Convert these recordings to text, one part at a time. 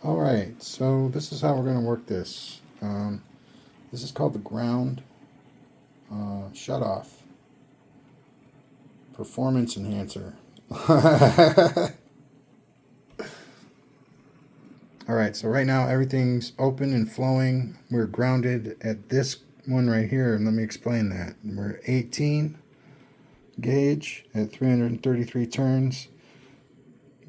Alright, so this is how we're going to work this. This is called the ground shut off performance enhancer. Alright, so right now everything's open and flowing. We're grounded at this one right here, and let me explain that. We're 18 gauge at 333 turns.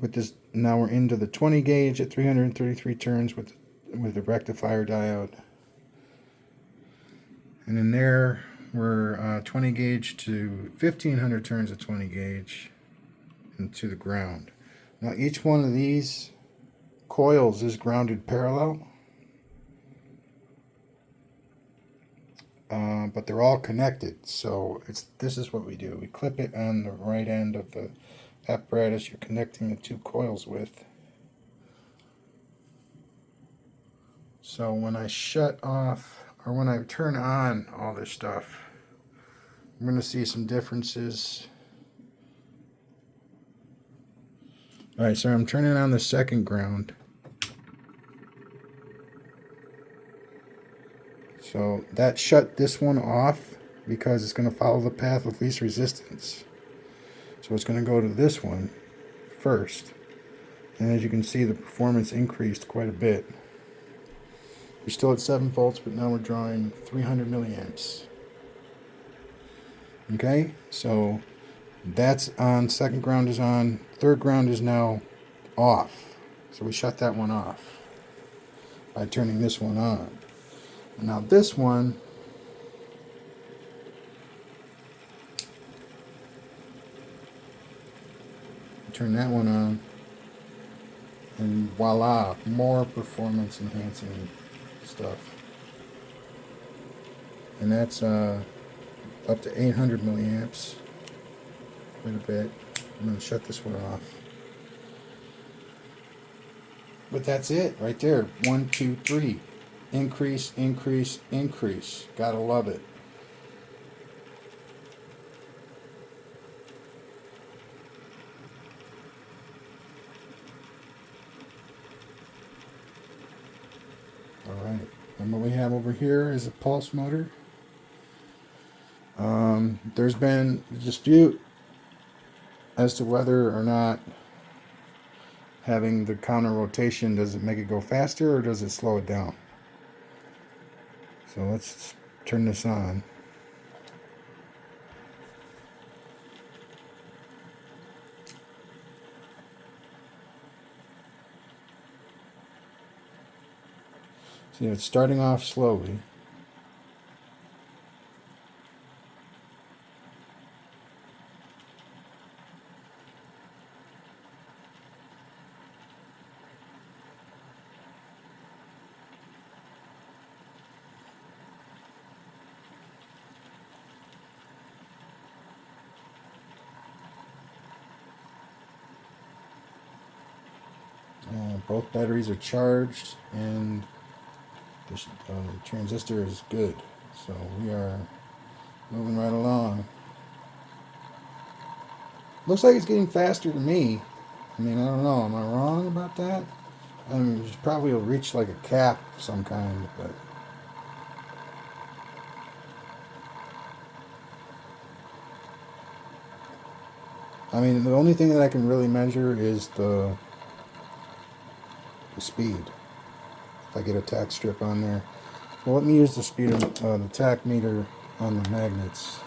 With this, now we're into the 20 gauge at 333 turns with the rectifier diode. And in there, we're 20 gauge to 1500 turns at 20 gauge and to the ground. Now each one of these coils is grounded parallel, but they're all connected. So this is what we do. We clip it on the right end of the apparatus you're connecting the two coils with. So when I shut off, or when I turn on all this stuff, I'm going to see some differences. Alright, so I'm turning on the second ground. So that shut this one off because it's going to follow the path of least resistance. So it's going to go to this one first. And as you can see, the performance increased quite a bit. We're still at 7 volts, but now we're drawing 300 milliamps. Okay, so that's on. Second ground is on. Third ground is now off. So we shut that one off by turning this one on. Now this one, turn that one on, and voila, more performance enhancing stuff. And that's up to 800 milliamps, quite a bit. I'm going to shut this one off. But that's it right there. 1, 2, 3. Increase, increase, increase. Gotta love it. Alright. And what we have over here is a pulse motor. There's been a dispute as to whether or not having the counter rotation, does it make it go faster or does it slow it down? So let's turn this on. See, it's starting off slowly. Both batteries are charged and the transistor is good. So we are moving right along. Looks like it's getting faster to me. I mean, I don't know. Am I wrong about that? I mean, it probably will reach like a cap of some kind, but I mean, the only thing that I can really measure is the speed. If I get a tack strip on there. Well, let me use the speed of the tack meter on the magnets.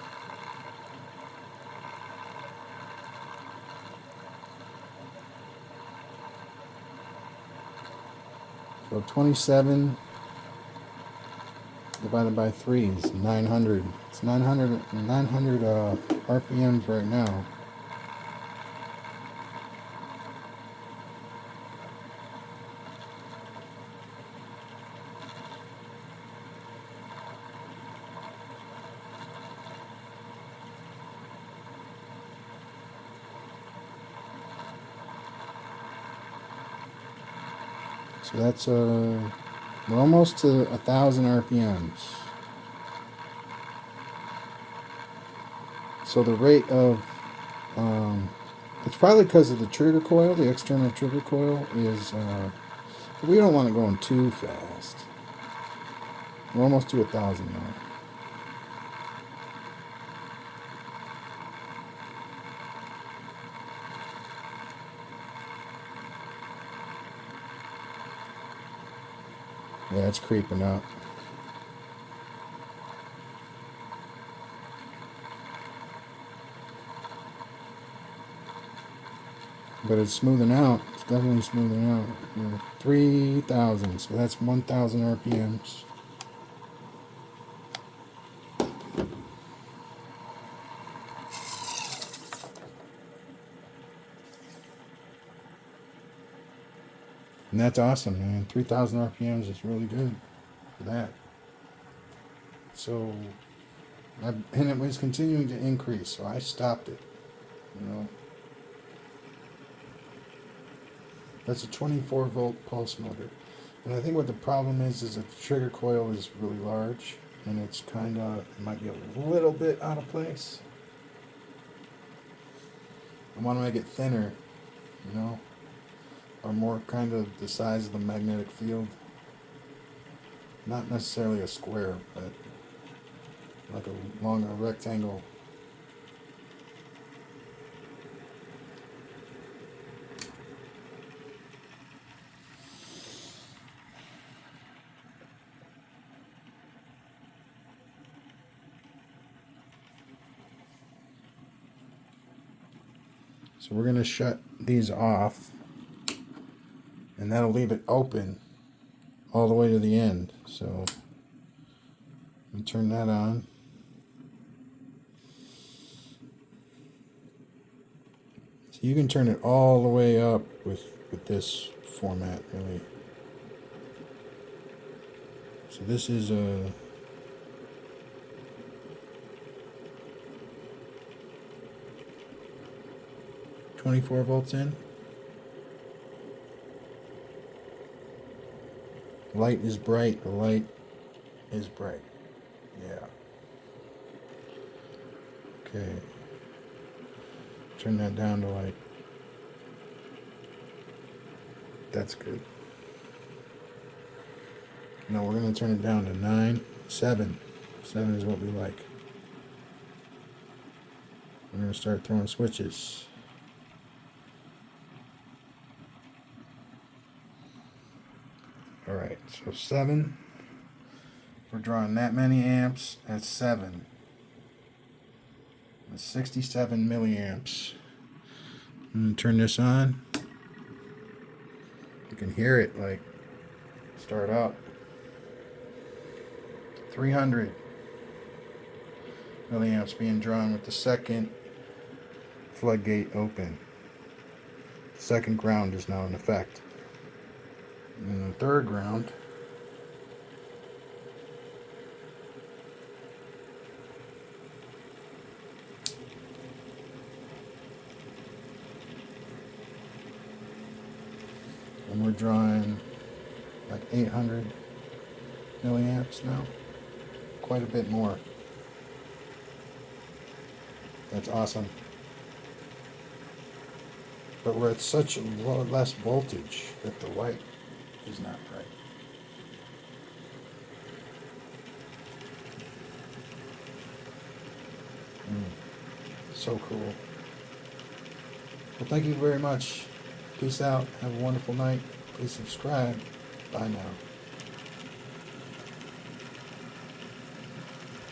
So 27 divided by 3 is 900. It's 900 RPMs right now. So that's we're almost to 1,000 RPMs. So the rate of it's probably because of the trigger coil. The external trigger coil is We don't want it going too fast. We're almost to 1,000 now. Yeah, it's creeping up. But it's smoothing out. It's definitely smoothing out. 3,000, so that's 1,000 RPMs. And that's awesome, man. 3,000 RPMs is really good for that. So, and it was continuing to increase, so I stopped it. You know, that's a 24 volt pulse motor, and I think what the problem is that the trigger coil is really large, and it's kind of, it might be a little bit out of place. I want to make it thinner, you know, or more kind of the size of the magnetic field. Not necessarily a square, but like a longer rectangle. So we're going to shut these off, and that'll leave it open all the way to the end. So let me turn that on. So you can turn it all the way up with this format, really. So this is a 24 volts in. Light is bright. The light is bright. Yeah. Okay. Turn that down to like. That's good. Now we're going to turn it down to 9, 7. 7 is what we like. We're going to start throwing switches. Alright, so 7. We're drawing that many amps at 7. That's 67 milliamps. I'm going to turn this on. You can hear it like start up. 300 milliamps being drawn with the second floodgate open. The second ground is now in effect. And the third ground and we're drawing like 800 milliamps now. Quite a bit more. That's awesome. But we're at such a less voltage that the light is not bright. So cool. Well, thank you very much. Peace out. Have a wonderful night. Please subscribe. Bye now.